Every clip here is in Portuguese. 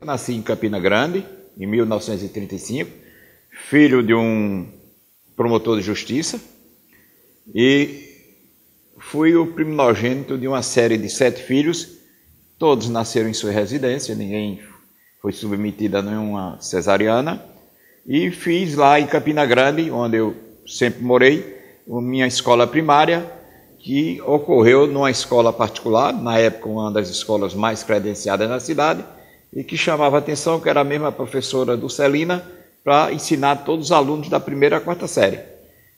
nasci em Campina Grande, em 1935, filho de um promotor de justiça, e fui o primogênito de uma série de 7 filhos. Todos nasceram em sua residência, ninguém foi submetido a nenhuma cesariana. E fiz lá em Campina Grande, onde eu sempre morei, a minha escola primária, que ocorreu numa escola particular, na época uma das escolas mais credenciadas na cidade, e que chamava a atenção, que era a mesma professora Dulcelina, para ensinar todos os alunos da primeira à 4ª série.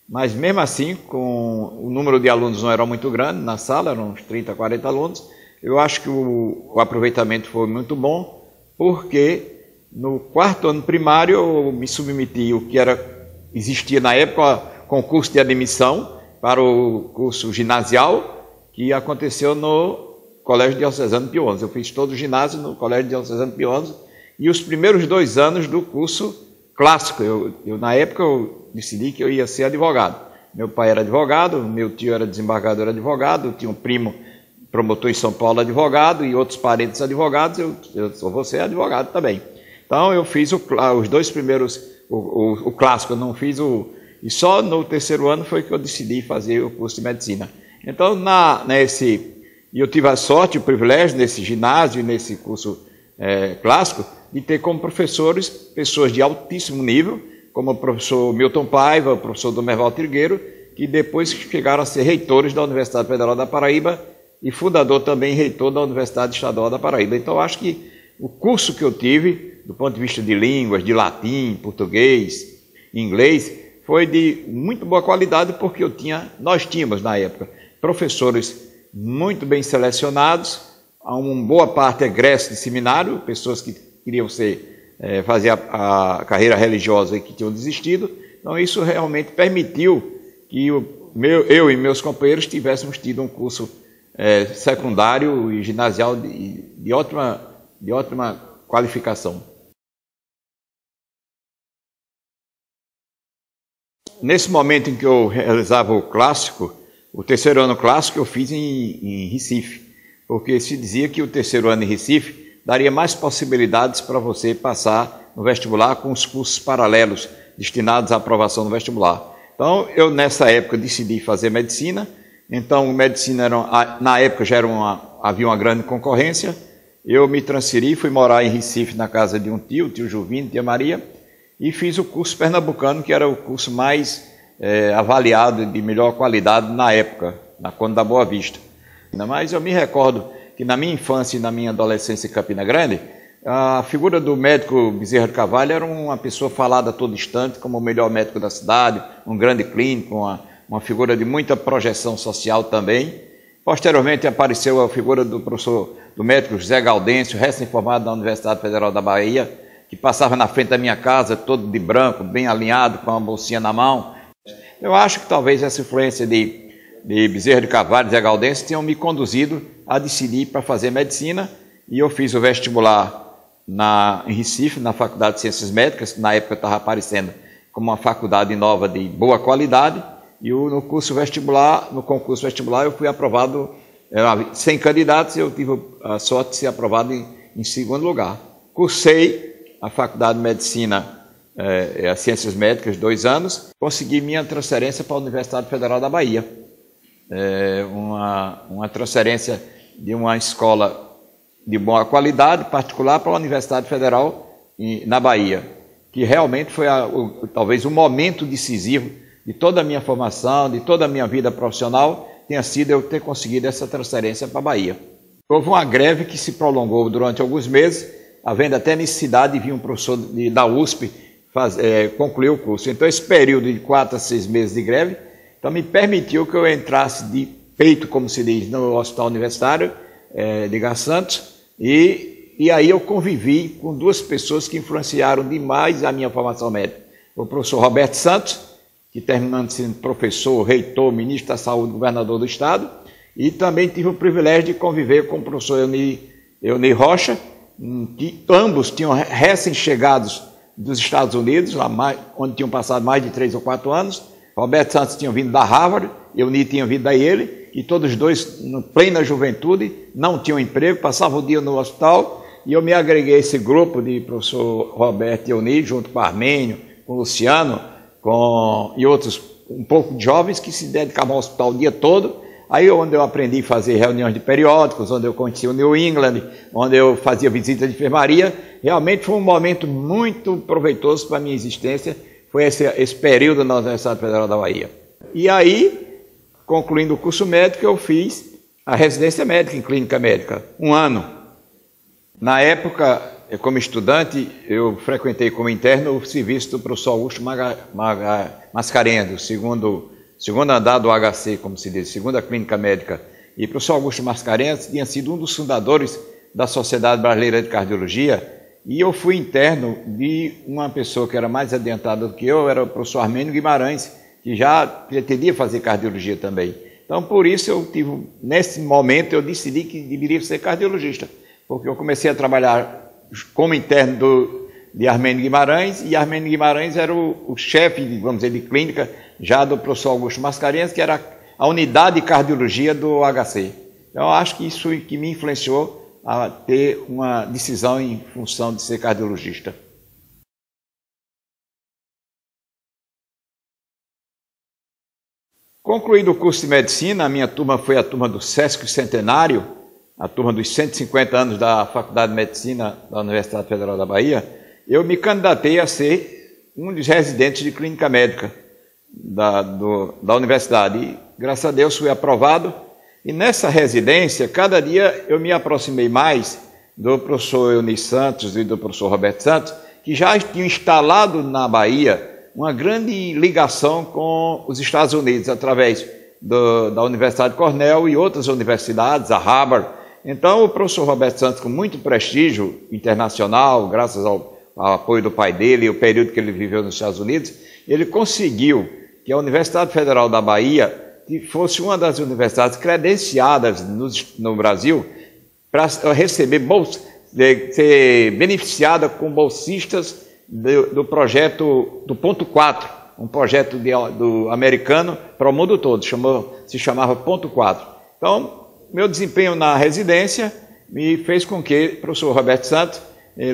Mas mesmo assim, com o número de alunos não era muito grande na sala, eram uns 30, 40 alunos, eu acho que o aproveitamento foi muito bom, porque no 4º ano primário eu me submeti o que existia na época, concurso de admissão para o curso ginasial, que aconteceu no Colégio Diocesano Pio XI. Eu fiz todo o ginásio no Colégio Diocesano Pio XI e os primeiros 2 anos do curso clássico. Na época eu decidi que eu ia ser advogado. Meu pai era advogado, meu tio era desembargador advogado, eu tinha um primo promotor em São Paulo advogado e outros parentes advogados, eu só vou ser advogado também. Então eu fiz os 2 primeiros, o clássico, eu não fiz e só no 3º ano foi que eu decidi fazer o curso de medicina. Então eu tive a sorte, o privilégio nesse ginásio e nesse curso clássico de ter como professores pessoas de altíssimo nível, como o professor Milton Paiva, o professor Domerval Trigueiro, que depois chegaram a ser reitores da Universidade Federal da Paraíba e fundador também, reitor da Universidade Estadual da Paraíba. Então, eu acho que o curso que eu tive, do ponto de vista de línguas, de latim, português, inglês, foi de muito boa qualidade, porque nós tínhamos, na época, professores muito bem selecionados, uma boa parte egressos de seminário, pessoas que queriam fazer a carreira religiosa e que tinham desistido. Então, isso realmente permitiu que eu e meus companheiros tivéssemos tido um curso secundário e ginasial de ótima qualificação. Nesse momento em que eu realizava o clássico, o 3º ano clássico eu fiz em Recife, porque se dizia que o 3º ano em Recife daria mais possibilidades para você passar no vestibular com os cursos paralelos destinados à aprovação no vestibular. Então, eu nessa época decidi fazer medicina. Então, medicina na época havia uma grande concorrência. Eu me transferi, fui morar em Recife na casa de um tio Juvino, tia Maria, e fiz o curso pernambucano, que era o curso mais avaliado de melhor qualidade na época, na Conde da Boa Vista. Mas eu me recordo que na minha infância e na minha adolescência em Campina Grande, a figura do médico Bezerra de Carvalho era uma pessoa falada a todo instante como o melhor médico da cidade, um grande clínico, uma figura de muita projeção social também. Posteriormente apareceu a figura do médico José Gaudêncio, recém-formado da Universidade Federal da Bahia, que passava na frente da minha casa, todo de branco, bem alinhado, com uma bolsinha na mão. Eu acho que talvez essa influência de Bezerra de Carvalho e José Gaudêncio tenham me conduzido a decidir para fazer medicina, e eu fiz o vestibular em Recife, na Faculdade de Ciências Médicas, que na época estava aparecendo como uma faculdade nova de boa qualidade, e no concurso vestibular eu fui aprovado, 100 candidatos, eu tive a sorte de ser aprovado em 2º lugar. Cursei a Faculdade de Medicina, as Ciências Médicas, 2 anos, consegui minha transferência para a Universidade Federal da Bahia. Uma transferência de uma escola de boa qualidade, particular, para a Universidade Federal na Bahia, que realmente foi talvez o momento decisivo de toda a minha formação, de toda a minha vida profissional, tenha sido eu ter conseguido essa transferência para a Bahia. Houve uma greve que se prolongou durante alguns meses, havendo até necessidade de vir um professor da USP concluir o curso. Então, esse período de 4 a 6 meses de greve me permitiu que eu entrasse de peito, como se diz, no Hospital Universitário de Gar Santos, e aí eu convivi com 2 pessoas que influenciaram demais a minha formação médica. O professor Roberto Santos, que terminando sendo professor, reitor, ministro da Saúde, governador do Estado, e também tive o privilégio de conviver com o professor Euni Rocha, que ambos tinham recém-chegados dos Estados Unidos, onde tinham passado mais de 3 ou 4 anos. Roberto Santos tinha vindo da Harvard, Euni tinha vindo da Yale, e todos 2, em plena juventude, não tinham emprego, passavam o dia no hospital, e eu me agreguei a esse grupo de professor Roberto e Euni, junto com o Armênio, com o Luciano, e outros um pouco de jovens que se dedicavam ao hospital o dia todo. Aí onde eu aprendi a fazer reuniões de periódicos, onde eu conheci o New England, onde eu fazia visita de enfermaria. Realmente foi um momento muito proveitoso para a minha existência, foi esse período na Universidade Federal da Bahia. E aí, concluindo o curso médico, eu fiz a residência médica em clínica médica, 1 ano. Na época, como estudante, eu frequentei como interno o serviço do professor Augusto Mascarenhas, segundo andar do HC, como se diz, segunda clínica médica. E o professor Augusto Mascarenhas tinha sido um dos fundadores da Sociedade Brasileira de Cardiologia, e eu fui interno de uma pessoa que era mais adiantada do que eu, era o professor Armênio Guimarães, que já pretendia fazer cardiologia também. Então, por isso, nesse momento, eu decidi que deveria ser cardiologista, porque eu comecei a trabalhar como interno de Armênio Guimarães, e Armênio Guimarães era o chefe, vamos dizer, de clínica, já do professor Augusto Mascarenhas, que era a unidade de cardiologia do HC. Então, eu acho que isso que me influenciou a ter uma decisão em função de ser cardiologista. Concluído o curso de medicina, a minha turma foi a turma do Sesc Centenário, a turma dos 150 anos da Faculdade de Medicina da Universidade Federal da Bahia. Eu me candidatei a ser um dos residentes de clínica médica da universidade. E, graças a Deus, fui aprovado. E nessa residência, cada dia eu me aproximei mais do professor Euni Santos e do professor Roberto Santos, que já tinham instalado na Bahia uma grande ligação com os Estados Unidos, através da Universidade de Cornell e outras universidades, a Harvard. Então, o professor Roberto Santos, com muito prestígio internacional, graças ao apoio do pai dele e o período que ele viveu nos Estados Unidos, ele conseguiu que a Universidade Federal da Bahia que fosse uma das universidades credenciadas no Brasil para receber ser beneficiada com bolsistas do projeto do Ponto 4, um projeto do americano para o mundo todo, se chamava Ponto 4. Então, meu desempenho na residência me fez com que o professor Roberto Santos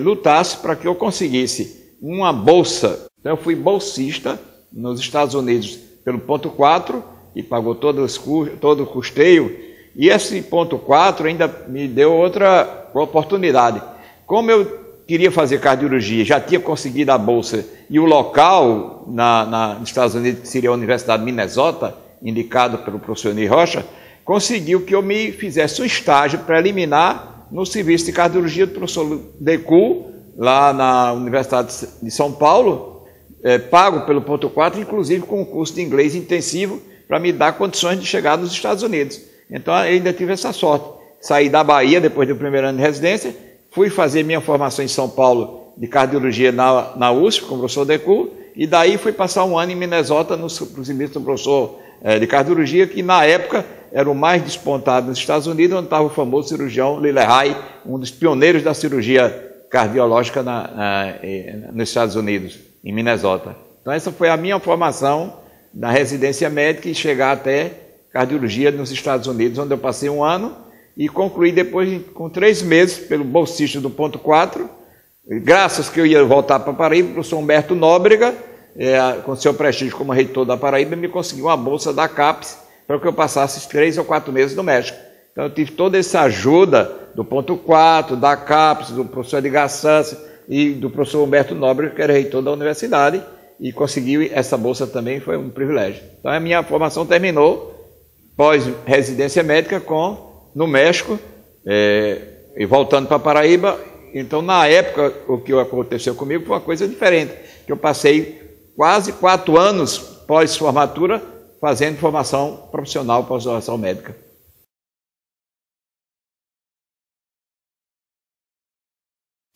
lutasse para que eu conseguisse uma bolsa. Então, eu fui bolsista nos Estados Unidos pelo Ponto 4, e pagou todo o custeio, e esse Ponto 4 ainda me deu outra oportunidade. Como eu queria fazer cardiologia, já tinha conseguido a bolsa, e o local nos Estados Unidos, que seria a Universidade de Minnesota, indicado pelo professor Ney Rocha, conseguiu que eu me fizesse um estágio preliminar no serviço de cardiologia do professor Decu, lá na Universidade de São Paulo, pago pelo Ponto 4, inclusive com um curso de inglês intensivo, para me dar condições de chegar nos Estados Unidos. Então, eu ainda tive essa sorte. Saí da Bahia, depois do primeiro ano de residência, fui fazer minha formação em São Paulo de cardiologia na USP, com o professor Decu, e daí fui passar 1 ano em Minnesota, no serviço do professor de cardiologia, que na época era o mais despontado nos Estados Unidos, onde estava o famoso cirurgião Lillehei, um dos pioneiros da cirurgia cardiológica nos Estados Unidos, em Minnesota. Então, essa foi a minha formação na residência médica e chegar até cardiologia nos Estados Unidos, onde eu passei 1 ano e concluí depois com 3 meses pelo bolsista do Ponto 4, graças que eu ia voltar para Paraíba, o professor Humberto Nóbrega, com seu prestígio como reitor da Paraíba, me conseguiu uma bolsa da CAPES para que eu passasse 3 ou 4 meses no México. Então eu tive toda essa ajuda do Ponto 4, da CAPES, do professor Edgar Santos e do professor Humberto Nóbrega, que era reitor da universidade, e conseguir essa bolsa também foi um privilégio. Então a minha formação terminou pós-residência médica no México, e voltando para Paraíba. Então, na época, o que aconteceu comigo foi uma coisa diferente, que eu passei quase 4 anos pós-formatura fazendo formação profissional, pós-graduação médica.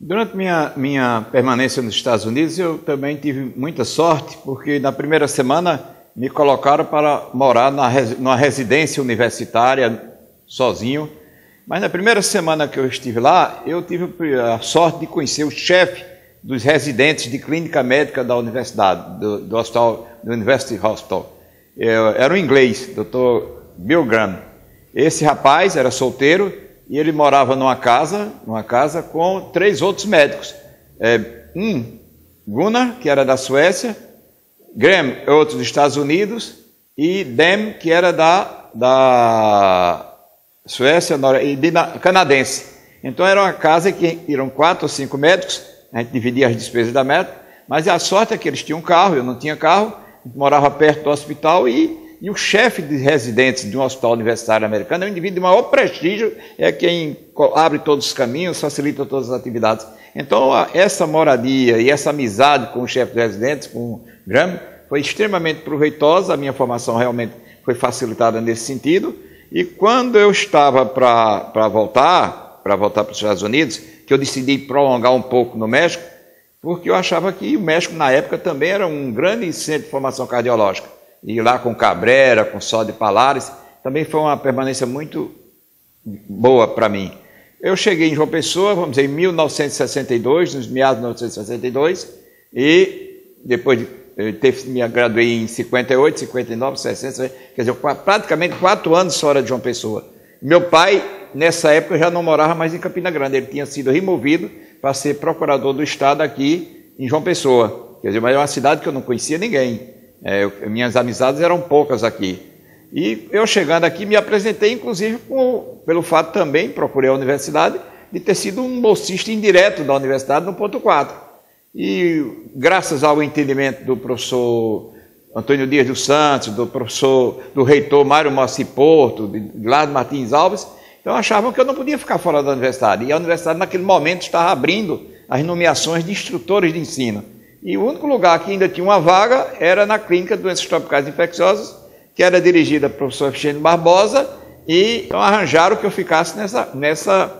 Durante minha permanência nos Estados Unidos, eu também tive muita sorte, porque na primeira semana me colocaram para morar numa residência universitária, sozinho. Mas na primeira semana que eu estive lá, eu tive a sorte de conhecer o chefe dos residentes de clínica médica da universidade, do hospital, do University Hospital. Era um inglês, Dr. Bill Graham. Esse rapaz era solteiro e ele morava numa casa com 3 outros médicos. Gunnar, que era da Suécia, Graham, outro dos Estados Unidos, e Dem, que era da Suécia e canadense. Então era uma casa que eram 4 ou 5 médicos, a gente dividia as despesas da médica, mas a sorte é que eles tinham um carro, eu não tinha carro, morava perto do hospital e o chefe de residentes de um hospital universitário americano é um indivíduo de maior prestígio, é quem abre todos os caminhos, facilita todas as atividades. Então essa moradia e essa amizade com o chefe de residentes, com o Graham, foi extremamente proveitosa, a minha formação realmente foi facilitada nesse sentido, e quando eu estava para voltar para os Estados Unidos, que eu decidi prolongar um pouco no México, porque eu achava que o México, na época, também era um grande centro de formação cardiológica. E lá com Cabrera, com Sol de Palares, também foi uma permanência muito boa para mim. Eu cheguei em João Pessoa, vamos dizer, em 1962, nos meados de 1962, e depois me graduei em 58, 59, 60, quer dizer, praticamente 4 anos fora de João Pessoa. Meu pai, nessa época, já não morava mais em Campina Grande, ele tinha sido removido para ser procurador do Estado aqui em João Pessoa. Quer dizer, mas é uma cidade que eu não conhecia ninguém. Minhas amizades eram poucas aqui. E eu chegando aqui me apresentei, inclusive, pelo fato também, procurei a universidade, de ter sido um bolsista indireto da universidade no ponto 4. E graças ao entendimento do professor Antônio Dias dos Santos, do reitor Mário Mossi Porto, de lá de Martins Alves, então achavam que eu não podia ficar fora da universidade. E a universidade, naquele momento, estava abrindo as nomeações de instrutores de ensino. E o único lugar que ainda tinha uma vaga era na Clínica de Doenças Tropicais Infecciosas, que era dirigida pelo professor Efigênio Barbosa, e então arranjaram que eu ficasse nessa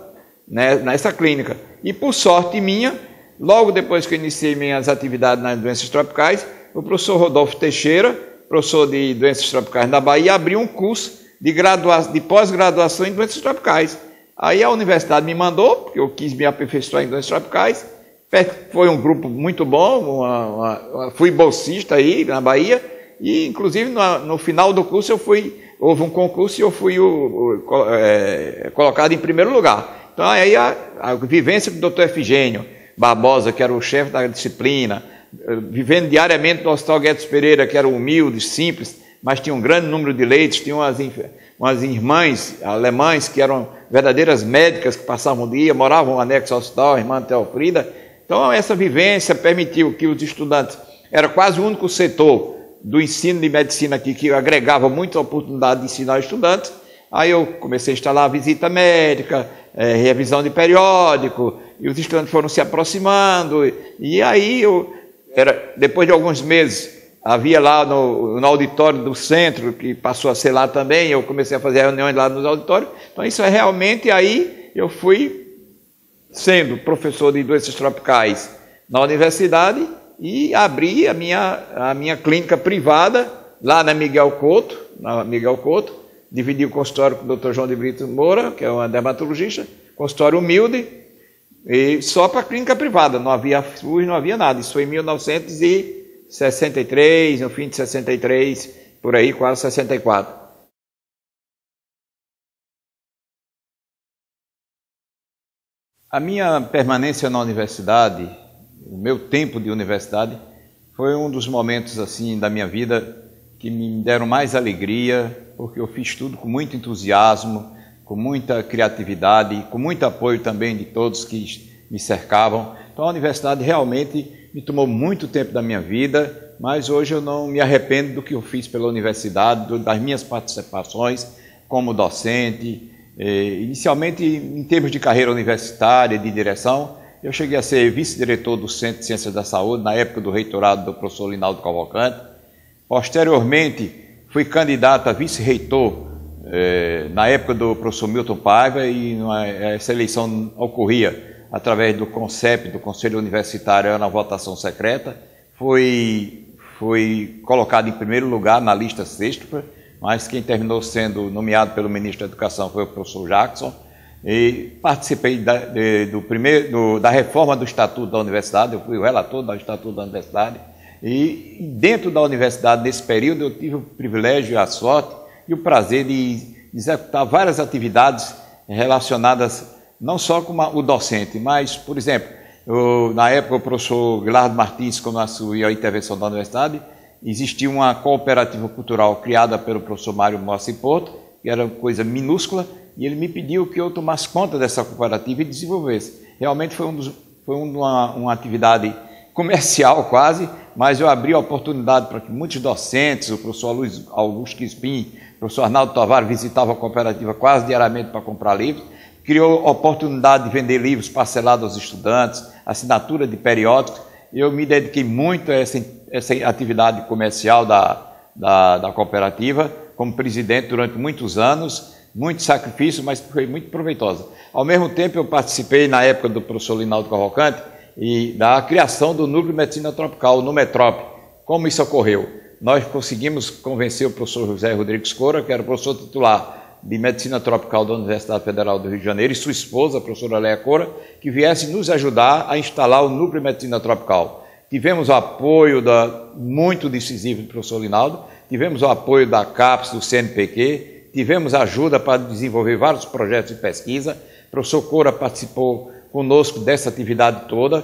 clínica. E por sorte minha, logo depois que eu iniciei minhas atividades nas doenças tropicais, o professor Rodolfo Teixeira, professor de doenças tropicais da Bahia, abriu um curso de pós-graduação em doenças tropicais. Aí a universidade me mandou, porque eu quis me aperfeiçoar em doenças tropicais. Foi um grupo muito bom, fui bolsista aí na Bahia, e inclusive no final do curso houve um concurso e eu fui colocado em primeiro lugar. Então aí a vivência do Dr. Efigênio Barbosa, que era o chefe da disciplina, vivendo diariamente no Hospital Guedes Pereira, que era humilde, simples, mas tinha um grande número de leitos, tinha umas irmãs alemãs que eram verdadeiras médicas, que passavam o dia, moravam no anexo ao hospital, a irmã Teofrida. Então essa vivência permitiu que os estudantes, era quase o único setor do ensino de medicina aqui que agregava muita oportunidade de ensinar estudantes. Aí eu comecei a instalar a visita médica, revisão de periódico, e os estudantes foram se aproximando, e aí depois de alguns meses, havia lá no auditório do centro, que passou a ser lá também, eu comecei a fazer reuniões lá nos auditórios. Então isso realmente, aí eu fui sendo professor de doenças tropicais na universidade e abri a minha clínica privada lá na Miguel Couto, dividi o consultório com o Dr. João de Brito Moura, que é uma dermatologista, consultório humilde, e só para clínica privada, não havia SUS, não havia nada. Isso foi em 1963, no fim de 63, por aí, quase 64. A minha permanência na universidade, o meu tempo de universidade, foi um dos momentos assim da minha vida que me deram mais alegria, porque eu fiz tudo com muito entusiasmo, com muita criatividade, com muito apoio também de todos que me cercavam. Então a universidade realmente me tomou muito tempo da minha vida, mas hoje eu não me arrependo do que eu fiz pela universidade, das minhas participações como docente. Inicialmente, em termos de carreira universitária, de direção, eu cheguei a ser vice-diretor do Centro de Ciências da Saúde, na época do reitorado do professor Linaldo Cavalcante. Posteriormente, fui candidato a vice-reitor na época do professor Milton Paiva, e essa eleição ocorria através do CONCEP, do Conselho Universitário, na votação secreta. Fui colocado em primeiro lugar na lista sexta, mas quem terminou sendo nomeado pelo ministro da Educação foi o professor Jackson, e participei da reforma do Estatuto da Universidade. Eu fui o relator do Estatuto da Universidade, e dentro da universidade, nesse período, eu tive o privilégio, a sorte e o prazer de executar várias atividades relacionadas não só com o docente, mas, por exemplo, na época o professor Guilherme Martins, quando assumiu a intervenção da universidade, existia uma cooperativa cultural criada pelo professor Mário Mossi Porto, que era uma coisa minúscula, e ele me pediu que eu tomasse conta dessa cooperativa e desenvolvesse. Realmente foi uma atividade comercial quase, mas eu abri a oportunidade para que muitos docentes, o professor Luiz Augusto Crispim, o professor Arnaldo Tavares visitavam a cooperativa quase diariamente para comprar livros, criou a oportunidade de vender livros parcelados aos estudantes, assinatura de periódicos. Eu me dediquei muito a essa atividade comercial da cooperativa, como presidente durante muitos anos, muito sacrifício, mas foi muito proveitosa. Ao mesmo tempo, eu participei, na época do professor Linaldo Cavalcante, e da criação do Núcleo de Medicina Tropical, no Metrópole. Como isso ocorreu? Nós conseguimos convencer o professor José Rodrigues Coura, que era o professor titular de Medicina Tropical da Universidade Federal do Rio de Janeiro, e sua esposa, a professora Léa Coura, que viesse nos ajudar a instalar o Núcleo de Medicina Tropical. Tivemos o apoio muito decisivo do professor Linaldo, tivemos o apoio da CAPES, do CNPq, tivemos ajuda para desenvolver vários projetos de pesquisa. O professor Coura participou conosco dessa atividade toda.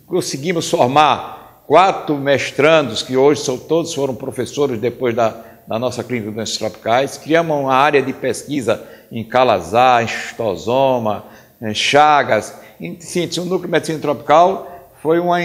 Conseguimos formar 4 mestrandos, que hoje todos foram professores depois da nossa clínica de doenças tropicais. Criamos uma área de pesquisa em calazar, em xistosoma, em chagas. Em síntese, o Núcleo de Medicina Tropical foi uma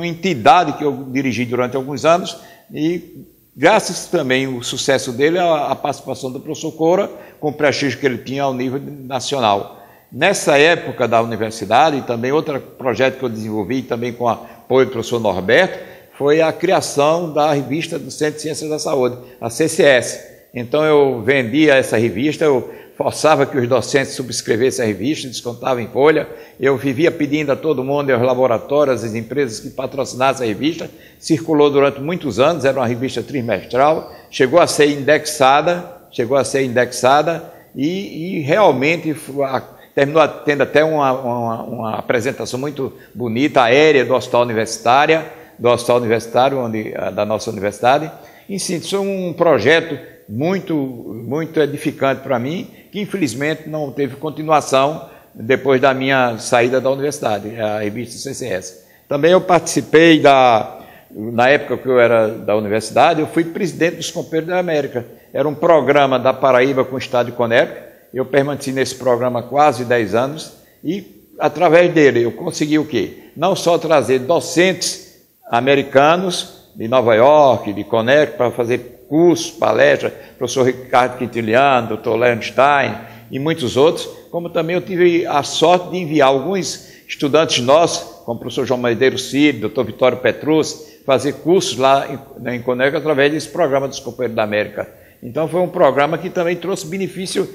entidade que eu dirigi durante alguns anos e, graças também ao sucesso dele, a participação do professor Coura, com o prestígio que ele tinha ao nível nacional. Nessa época da universidade, também outro projeto que eu desenvolvi, também com o apoio do professor Norberto, foi a criação da revista do Centro de Ciências da Saúde, a CCS. Então eu vendia essa revista, eu forçava que os docentes subscrevessem a revista, descontavam em folha, eu vivia pedindo a todo mundo, aos laboratórios, às empresas que patrocinassem a revista, circulou durante muitos anos, era uma revista trimestral, chegou a ser indexada e realmente terminou tendo até uma apresentação muito bonita, aérea do Hospital Universitário, da nossa universidade. Em síntese, foi um projeto muito edificante para mim, que infelizmente não teve continuação depois da minha saída da universidade, a revista CCS. Também eu participei na época que eu era da universidade, eu fui presidente dos Companheiros da América. Era um programa da Paraíba com o estado de Connecticut. Eu permaneci nesse programa quase 10 anos e, através dele, eu consegui o quê? Não só trazer docentes americanos de Nova York, de Connecticut, para fazer cursos, palestras, professor Ricardo Quintiliano, Dr. Leonstein e muitos outros, como também eu tive a sorte de enviar alguns estudantes nossos, como o professor João Medeiros Cid, Dr. Vitório Petrus, fazer cursos lá em Connecticut através desse programa dos Companheiros da América. Então foi um programa que também trouxe benefício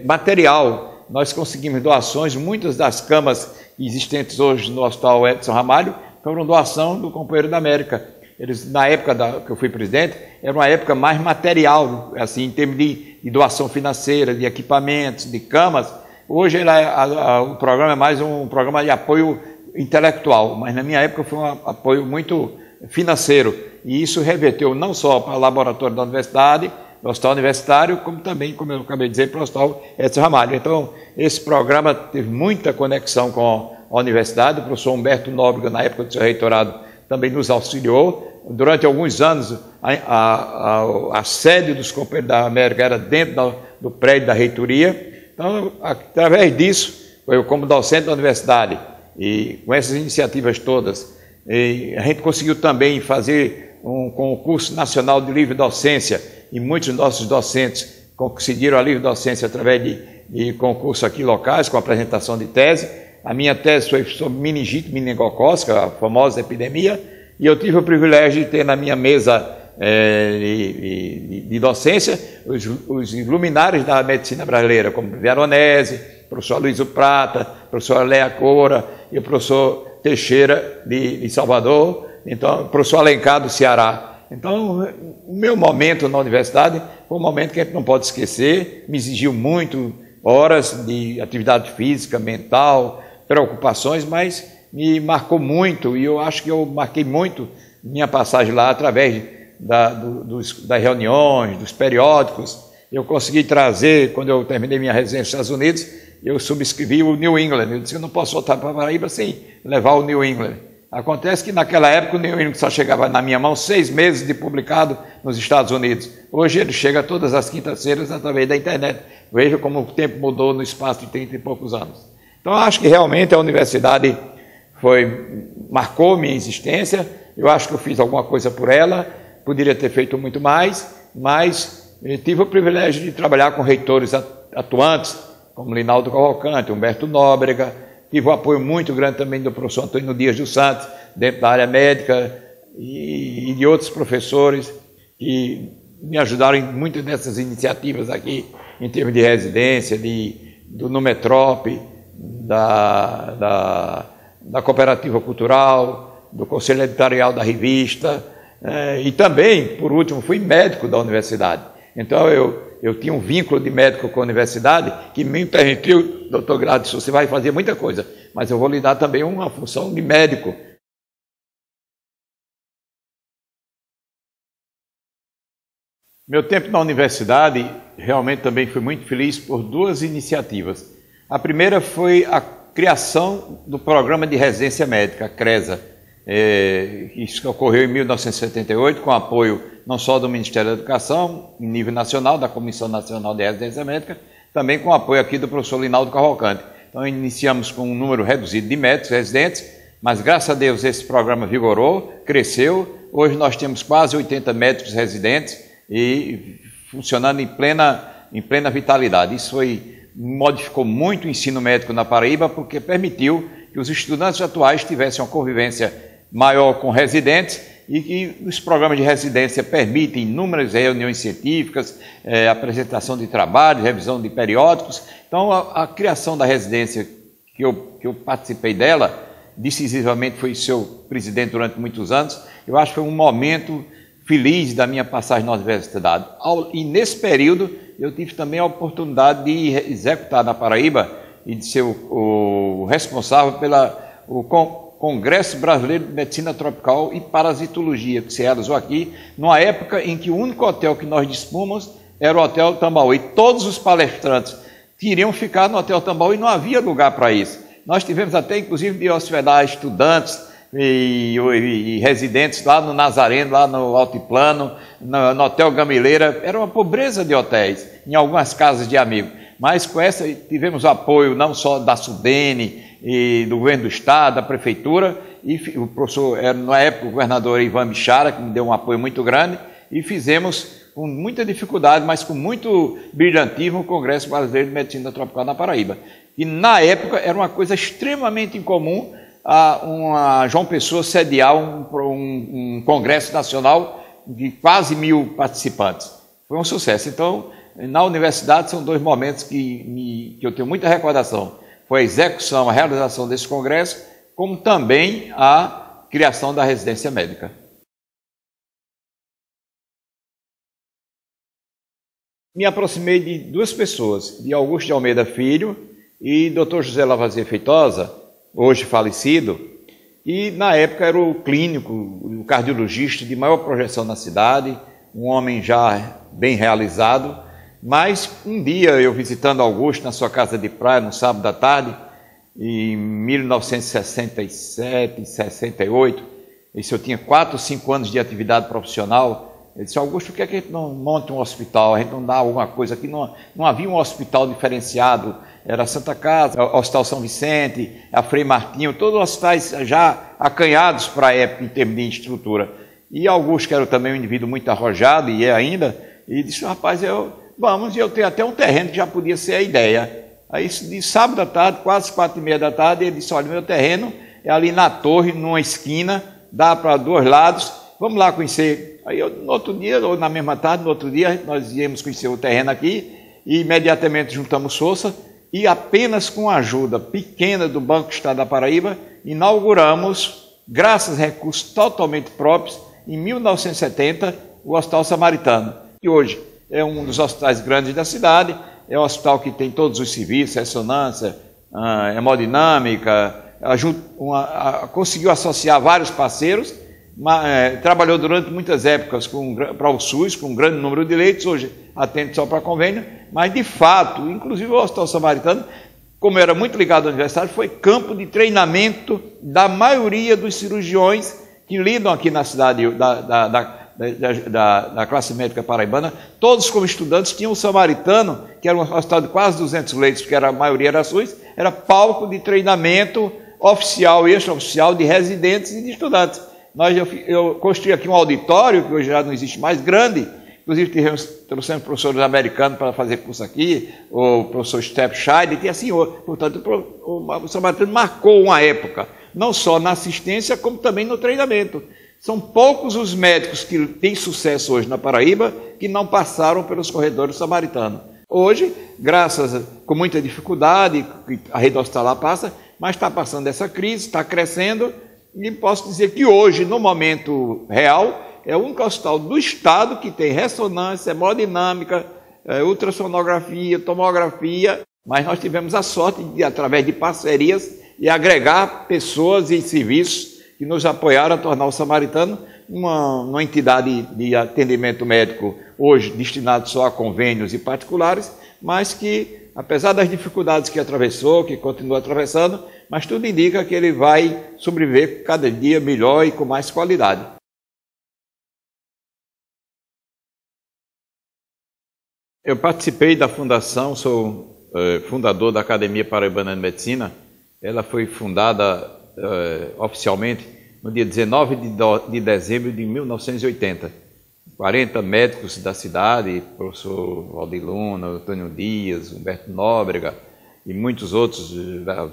material. Nós conseguimos doações, muitas das camas existentes hoje no Hospital Edson Ramalho foram doação do Companheiro da América. Eles, na época que eu fui presidente, era uma época mais material, assim, em termos de doação financeira, de equipamentos, de camas. Hoje o programa é mais um programa de apoio intelectual, mas na minha época foi um apoio muito financeiro. E isso reverteu não só para o laboratório da universidade, do Hospital Universitário, como também, como eu acabei de dizer, para o Hospital Edson Ramalho. Então, esse programa teve muita conexão com a universidade. O professor Humberto Nóbrega, na época do seu reitorado, também nos auxiliou. Durante alguns anos, a sede dos Companheiros da América era dentro do prédio da reitoria. Então, através disso, eu como docente da universidade, e com essas iniciativas todas, a gente conseguiu também fazer um concurso nacional de livre docência, e muitos dos nossos docentes conseguiram a livre docência através de concursos aqui locais, com apresentação de tese. A minha tese foi sobre meningite meningocócica, a famosa epidemia, e eu tive o privilégio de ter na minha mesa de docência os luminares da medicina brasileira, como Veronese, professor Luiz Prata, professor Léa Coura e o professor Teixeira de Salvador, então o professor Alencar do Ceará. Então, o meu momento na universidade foi um momento que a gente não pode esquecer, me exigiu muito, horas de atividade física, mental, preocupações, mas me marcou muito, e eu acho que eu marquei muito minha passagem lá através das reuniões, dos periódicos, eu consegui trazer, quando eu terminei minha residência nos Estados Unidos, eu subscrevi o New England. Eu disse que eu não posso voltar para a Paraíba sem levar o New England. Acontece que naquela época o New England só chegava na minha mão 6 meses de publicado nos Estados Unidos. Hoje ele chega todas as quintas-feiras através da internet. Veja como o tempo mudou no espaço de 30 e poucos anos. Então eu acho que realmente a universidade marcou minha existência. Eu acho que eu fiz alguma coisa por ela, poderia ter feito muito mais, mas tive o privilégio de trabalhar com reitores atuantes, como Linaldo Cavalcante, Humberto Nóbrega. Tive um apoio muito grande também do professor Antônio Dias dos Santos, dentro da área médica, e de outros professores que me ajudaram em muitas dessas iniciativas aqui, em termos de residência, do Numetrop, da Cooperativa Cultural, do Conselho Editorial da revista, e também, por último, fui médico da universidade. Então, eu tinha um vínculo de médico com a universidade que me permitiu, doutor Gladson, você vai fazer muita coisa, mas eu vou lhe dar também uma função de médico. Meu tempo na universidade realmente também foi muito feliz por 2 iniciativas. A primeira foi a criação do Programa de Residência Médica, a CRESA. Isso ocorreu em 1978, com apoio não só do Ministério da Educação, em nível nacional, da Comissão Nacional de Residência Médica, também com apoio aqui do professor Linaldo Cavalcante. Então, iniciamos com um número reduzido de médicos residentes, mas graças a Deus esse programa vigorou, cresceu. Hoje nós temos quase 80 médicos residentes e funcionando em plena vitalidade. Isso modificou muito o ensino médico na Paraíba, porque permitiu que os estudantes atuais tivessem uma convivência maior com residentes e que os programas de residência permitem inúmeras reuniões científicas, apresentação de trabalhos, revisão de periódicos. Então, a criação da residência, que eu participei dela, decisivamente fui seu presidente durante muitos anos, eu acho que foi um momento feliz da minha passagem na universidade. E nesse período, eu tive também a oportunidade de executar na Paraíba e de ser o responsável pelo Congresso Brasileiro de Medicina Tropical e Parasitologia, que se realizou aqui, numa época em que o único hotel que nós dispomos era o Hotel Tambaú, e todos os palestrantes queriam ficar no Hotel Tambaú e não havia lugar para isso. Nós tivemos até, inclusive, de hospedar estudantes e residentes lá no Nazareno, lá no Altiplano, no Hotel Gamileira. Era uma pobreza de hotéis, em algumas casas de amigos. Mas com essa tivemos apoio não só da SUDENE, e do governo do estado, da prefeitura, e o professor, era na época o governador Ivan Bichara, que me deu um apoio muito grande, e fizemos com muita dificuldade, mas com muito brilhantismo, o Congresso Brasileiro de Medicina Tropical na Paraíba. E na época era uma coisa extremamente incomum a João Pessoa sediar um congresso nacional de quase 1000 participantes. Foi um sucesso. Então, na universidade são 2 momentos que eu tenho muita recordação. Foi a execução, a realização desse congresso, como também a criação da residência médica. Me aproximei de 2 pessoas, de Augusto de Almeida Filho e Dr. José Lavoisier Feitosa, hoje falecido, e na época era o clínico, o cardiologista de maior projeção na cidade, um homem já bem realizado. Mas um dia eu visitando Augusto na sua casa de praia, no sábado à tarde, em 1967, 68, isso eu tinha 4 ou 5 anos de atividade profissional. Ele disse: Augusto, por que a gente não monta um hospital? A gente não dá alguma coisa aqui? Não havia um hospital diferenciado. Era a Santa Casa, o Hospital São Vicente, a Frei Martinho, todos os hospitais já acanhados para a época em termos de estrutura. E Augusto, que era também um indivíduo muito arrojado, e é ainda, e disse: rapaz, vamos, e eu tenho até um terreno que já podia ser a ideia. Aí, de sábado à tarde, quase 4h30 da tarde, ele disse: olha, meu terreno é ali na torre, numa esquina, dá para 2 lados, vamos lá conhecer. Aí, no outro dia, ou na mesma tarde, no outro dia, nós íamos conhecer o terreno aqui, e imediatamente juntamos força, e apenas com a ajuda pequena do Banco do Estado da Paraíba, inauguramos, graças a recursos totalmente próprios, em 1970, o Hospital Samaritano, que hoje é um dos hospitais grandes da cidade, é um hospital que tem todos os serviços, ressonância, hemodinâmica, conseguiu associar vários parceiros, trabalhou durante muitas épocas para o SUS, com um grande número de leitos, hoje atende só para convênio, mas de fato, inclusive o Hospital Samaritano, como era muito ligado à universidade, foi campo de treinamento da maioria dos cirurgiões que lidam aqui na cidade da classe médica paraibana. Todos como estudantes tinham o Samaritano, que era um hospital de quase 200 leitos, porque a maioria era SUS, era palco de treinamento oficial e extraoficial de residentes e de estudantes. Eu construí aqui um auditório, que hoje já não existe mais, grande. Inclusive trouxemos professores americanos para fazer curso aqui, o professor Stepscheid, e assim, portanto, o Samaritano marcou uma época, não só na assistência, como também no treinamento. São poucos os médicos que têm sucesso hoje na Paraíba que não passaram pelos corredores samaritanos. Hoje, com muita dificuldade, a rede hospitalar passa, mas está passando essa crise, está crescendo, e posso dizer que hoje, no momento real, é o único hospital do estado que tem ressonância, hemodinâmica, ultrassonografia, tomografia, mas nós tivemos a sorte de, através de parcerias, e agregar pessoas e serviços que nos apoiaram a tornar o Samaritano uma entidade de atendimento médico hoje destinado só a convênios e particulares, mas que, apesar das dificuldades que atravessou, que continua atravessando, mas tudo indica que ele vai sobreviver cada dia melhor e com mais qualidade. Eu participei da fundação, sou fundador da Academia Paraibana de Medicina. Ela foi fundada oficialmente no dia 19 de dezembro de 1980. 40 médicos da cidade, professor Valdir Luna, Antônio Dias, Humberto Nóbrega e muitos outros,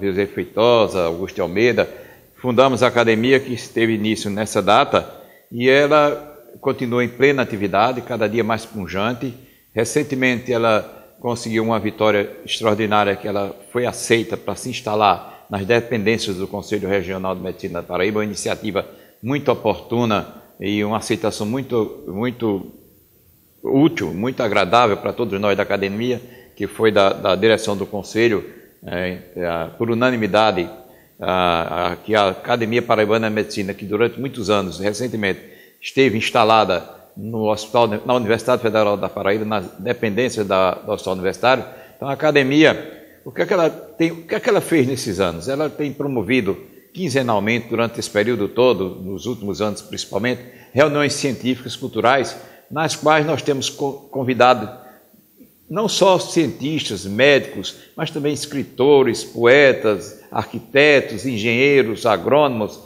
José Feitosa, Augusto Almeida, fundamos a academia que teve início nessa data e ela continua em plena atividade, cada dia mais pujante. Recentemente ela conseguiu uma vitória extraordinária, que ela foi aceita para se instalar nas dependências do Conselho Regional de Medicina da Paraíba, uma iniciativa muito oportuna e uma aceitação muito útil, muito agradável para todos nós da academia, que foi da direção do Conselho, por unanimidade, que a Academia Paraibana de Medicina, que durante muitos anos, recentemente, esteve instalada no hospital, na Universidade Federal da Paraíba, nas dependências do Hospital Universitário. Então, a academia, o que é que ela fez nesses anos? Ela tem promovido quinzenalmente, durante esse período todo, nos últimos anos principalmente, reuniões científicas, culturais, nas quais nós temos convidado não só cientistas, médicos, mas também escritores, poetas, arquitetos, engenheiros, agrônomos,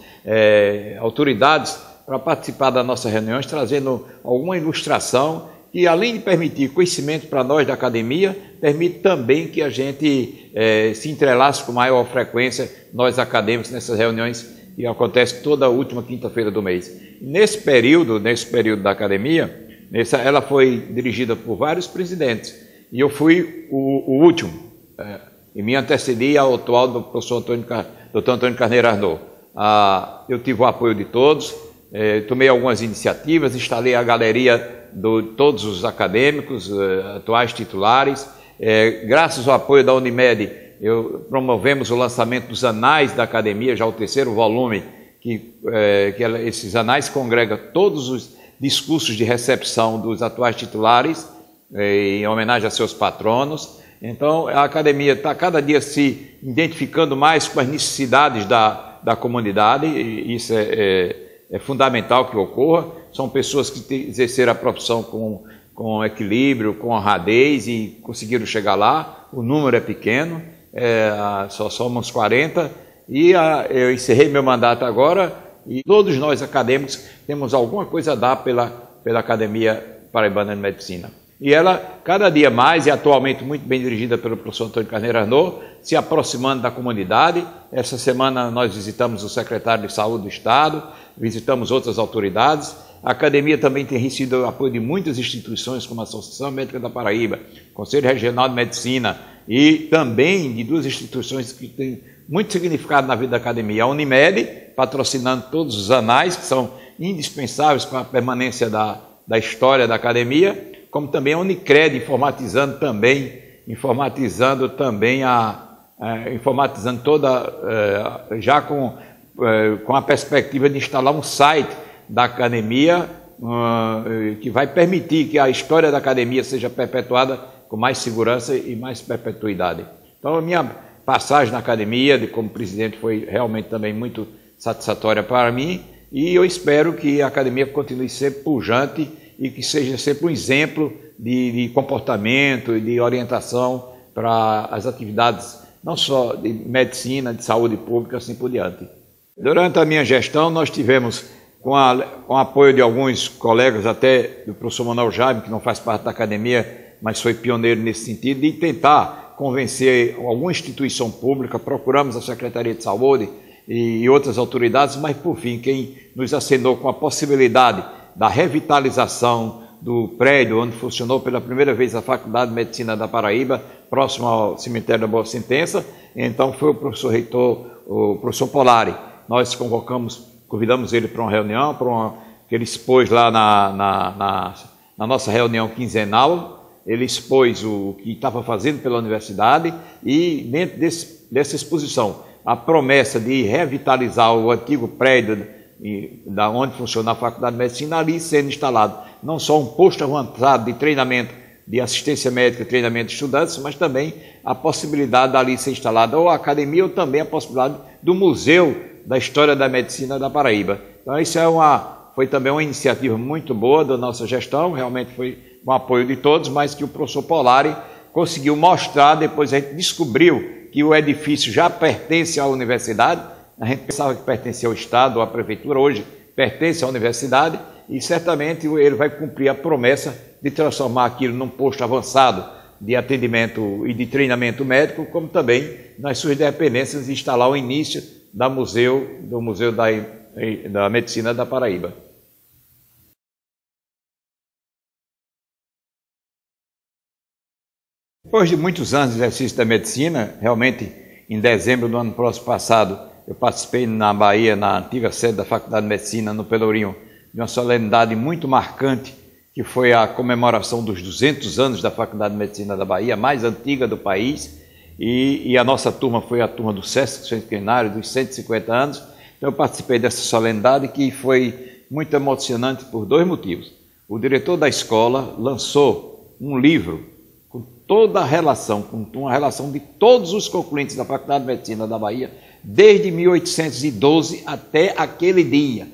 autoridades, para participar das nossas reuniões, trazendo alguma ilustração que, além de permitir conhecimento para nós da academia, permite também que a gente se entrelace com maior frequência, nós acadêmicos, nessas reuniões que acontecem toda a última quinta-feira do mês. Nesse período da academia, ela foi dirigida por vários presidentes, e eu fui o último, e me antecedi ao atual do professor Dr. Antônio Carneiro Arnaud. Eu tive o apoio de todos, tomei algumas iniciativas, instalei a galeria de todos os acadêmicos, atuais titulares. Graças ao apoio da Unimed, promovemos o lançamento dos anais da academia, já o terceiro volume, esses anais congregam todos os discursos de recepção dos atuais titulares, em homenagem a seus patronos. Então, a academia está cada dia se identificando mais com as necessidades da comunidade, e isso é fundamental que ocorra. São pessoas que exerceram a profissão com equilíbrio, com honradez e conseguiram chegar lá. O número é pequeno, só somos 40, e eu encerrei meu mandato agora, e todos nós acadêmicos temos alguma coisa a dar pela Academia Paraibana de Medicina. E ela, cada dia mais, e atualmente muito bem dirigida pelo professor Antônio Carneiro Arnaud, se aproximando da comunidade. Essa semana nós visitamos o secretário de Saúde do Estado, visitamos outras autoridades. A academia também tem recebido o apoio de muitas instituições, como a Associação Médica da Paraíba, Conselho Regional de Medicina, e também de duas instituições que têm muito significado na vida da academia. A Unimed, patrocinando todos os anais, que são indispensáveis para a permanência da história da academia, como também a Unicred, informatizando toda, já com a perspectiva de instalar um site da academia, que vai permitir que a história da academia seja perpetuada com mais segurança e mais perpetuidade. Então, a minha passagem na academia, como presidente, foi realmente também muito satisfatória para mim, e eu espero que a academia continue sempre pujante e que seja sempre um exemplo de comportamento e de orientação para as atividades, não só de medicina, de saúde pública, assim por diante. Durante a minha gestão, nós tivemos, com o apoio de alguns colegas, até do professor Manuel Jaime, que não faz parte da academia, mas foi pioneiro nesse sentido, de tentar convencer alguma instituição pública, procuramos a Secretaria de Saúde e outras autoridades, mas, por fim, quem nos acenou com a possibilidade da revitalização do prédio onde funcionou pela primeira vez a Faculdade de Medicina da Paraíba, próximo ao cemitério da Boa Sentença, então foi o professor reitor, o professor Polari. Nós convidamos ele para uma reunião, que ele expôs lá na nossa reunião quinzenal. Ele expôs o que estava fazendo pela universidade e, dentro dessa exposição, a promessa de revitalizar o antigo prédio da onde funciona a Faculdade de Medicina, ali sendo instalado não só um posto avançado de treinamento de assistência médica, treinamento de estudantes, mas também a possibilidade dali ser instalada ou a academia ou também a possibilidade do Museu da História da Medicina da Paraíba. Então, isso foi também uma iniciativa muito boa da nossa gestão, realmente foi com apoio de todos, mas que o professor Polari conseguiu mostrar. Depois a gente descobriu que o edifício já pertence à universidade, a gente pensava que pertencia ao Estado ou à Prefeitura, hoje pertence à universidade, e certamente ele vai cumprir a promessa de transformar aquilo num posto avançado de atendimento e de treinamento médico, como também nas suas dependências instalar o início do Museu da Medicina da Paraíba. Depois de muitos anos de exercício da medicina, realmente em dezembro do ano passado, eu participei na Bahia, na antiga sede da Faculdade de Medicina, no Pelourinho, de uma solenidade muito marcante, que foi a comemoração dos 200 anos da Faculdade de Medicina da Bahia, a mais antiga do país, e a nossa turma foi a turma do SESC centenário, dos 150 anos. Então eu participei dessa solenidade, que foi muito emocionante por dois motivos. O diretor da escola lançou um livro com toda a relação, com uma relação de todos os concluintes da Faculdade de Medicina da Bahia, desde 1812 até aquele dia.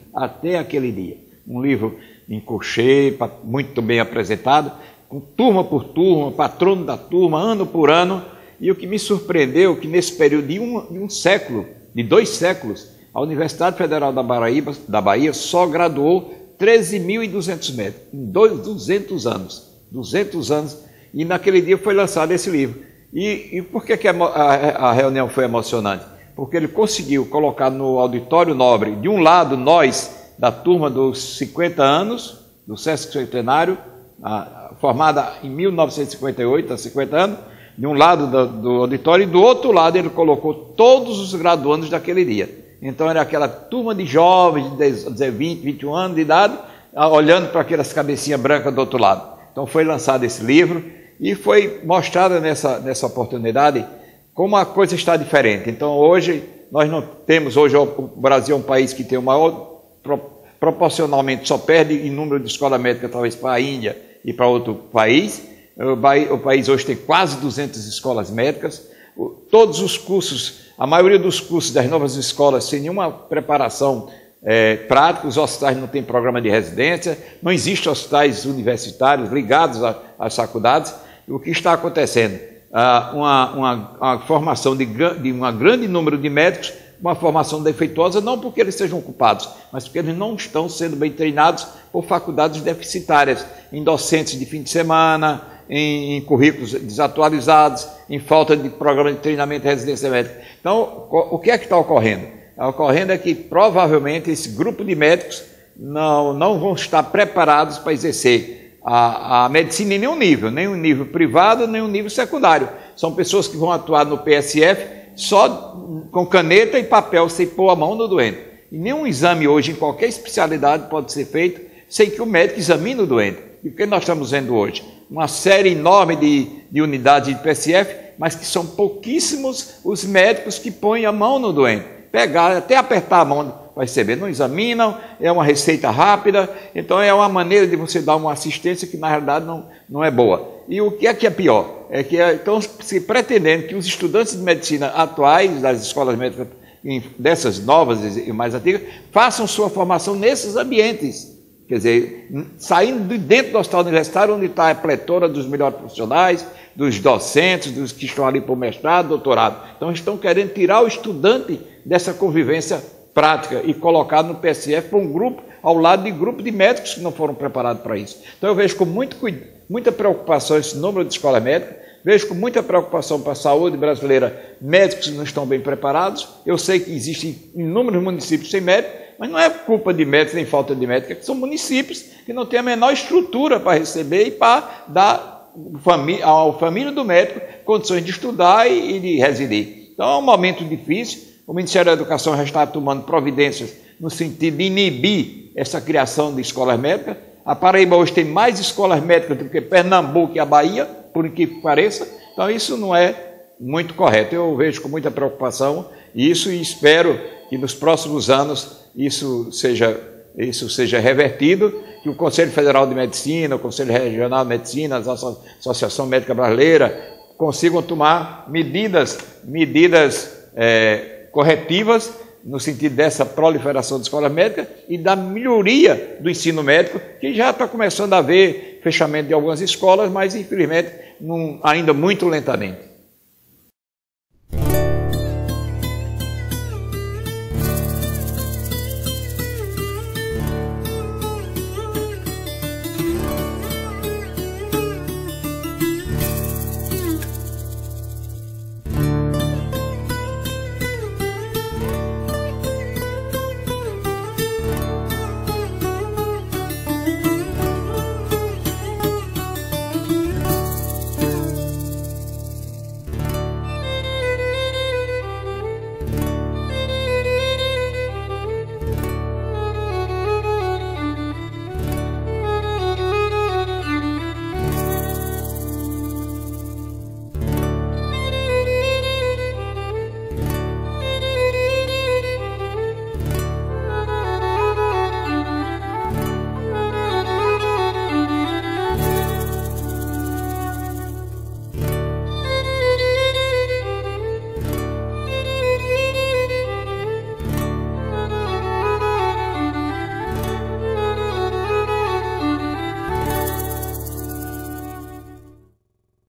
Um livro em crochê, muito bem apresentado, com turma por turma, patrono da turma, ano por ano. E o que me surpreendeu, que nesse período de 2 séculos, a Universidade Federal da Bahia só graduou 13.200 médicos, em 200 anos. 200 anos, e naquele dia foi lançado esse livro. E por que a reunião foi emocionante? Porque ele conseguiu colocar no auditório nobre, de um lado, nós, da turma dos 50 anos, do SESC Centenário, formada em 1958, há 50 anos, de um lado do auditório, e do outro lado ele colocou todos os graduandos daquele dia. Então era aquela turma de jovens, de 20, 21 anos de idade, olhando para aquelas cabecinhas brancas do outro lado. Então foi lançado esse livro, e foi mostrada nessa oportunidade como a coisa está diferente. Então hoje, nós não temos, hoje o Brasil é um país que tem o maior, proporcionalmente só perde em número de escola médica talvez para a Índia e para outro país. O país hoje tem quase 200 escolas médicas, todos os cursos, a maioria dos cursos das novas escolas sem nenhuma preparação prática, os hospitais não têm programa de residência, não existem hospitais universitários ligados às faculdades. E o que está acontecendo? Uma formação de um grande número de médicos, uma formação defeituosa, não porque eles sejam culpados, mas porque eles não estão sendo bem treinados por faculdades deficitárias, em docentes de fim de semana, em currículos desatualizados, em falta de programa de treinamento e residência médica. Então, o que é que está ocorrendo? Está ocorrendo é que, provavelmente, esse grupo de médicos não vão estar preparados para exercer a medicina em nenhum nível privado, nenhum nível secundário. São pessoas que vão atuar no PSF só com caneta e papel, sem pôr a mão no doente. E nenhum exame hoje, em qualquer especialidade, pode ser feito sem que o médico examine o doente. E o que nós estamos vendo hoje? Uma série enorme de unidades de PSF, mas que são pouquíssimos os médicos que põem a mão no doente. Pegar, até apertar a mão para receber. Não examinam, é uma receita rápida, então é uma maneira de você dar uma assistência que na realidade não é boa. E o que é pior? É que estão se pretendendo que os estudantes de medicina atuais das escolas médicas, dessas novas e mais antigas, façam sua formação nesses ambientes. Quer dizer, saindo de dentro do hospital universitário, onde está a pletora dos melhores profissionais, dos docentes, dos que estão ali por mestrado, doutorado. Então, estão querendo tirar o estudante dessa convivência prática e colocar no PSF para um grupo, ao lado de grupo de médicos que não foram preparados para isso. Então, eu vejo com muita preocupação esse número de escola médica, vejo com muita preocupação para a saúde brasileira médicos que não estão bem preparados. Eu sei que existem inúmeros municípios sem médico, mas não é culpa de médicos nem falta de médicos, é que são municípios que não têm a menor estrutura para receber e para dar à família do médico condições de estudar e de residir. Então é um momento difícil, o Ministério da Educação já está tomando providências no sentido de inibir essa criação de escolas médicas. A Paraíba hoje tem mais escolas médicas do que Pernambuco e a Bahia, por incrível que pareça, então isso não é muito correto. Eu vejo com muita preocupação isso e espero que nos próximos anos isso seja revertido, que o Conselho Federal de Medicina, o Conselho Regional de Medicina, a Associação Médica Brasileira consigam tomar medidas corretivas no sentido dessa proliferação de escolas médicas e da melhoria do ensino médico, que já está começando a haver fechamento de algumas escolas, mas infelizmente ainda muito lentamente.